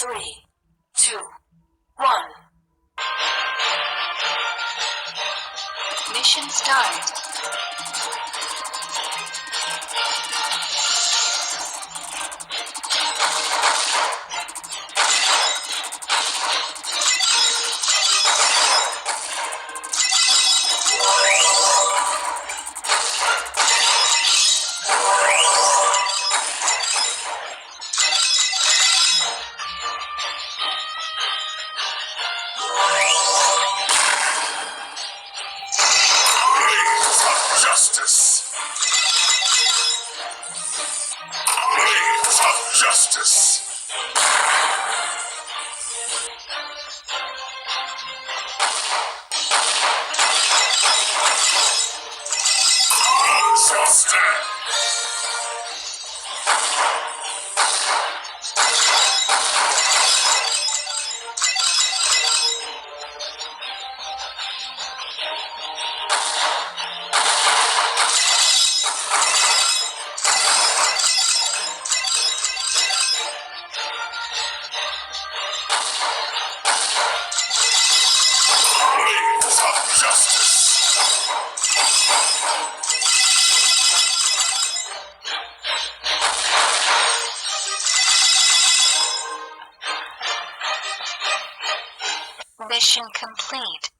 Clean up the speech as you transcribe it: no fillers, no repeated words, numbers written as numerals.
3, 2, 1. Mission start. Justice! Blades of justice! None shall stand! Blades of justice! Mission complete.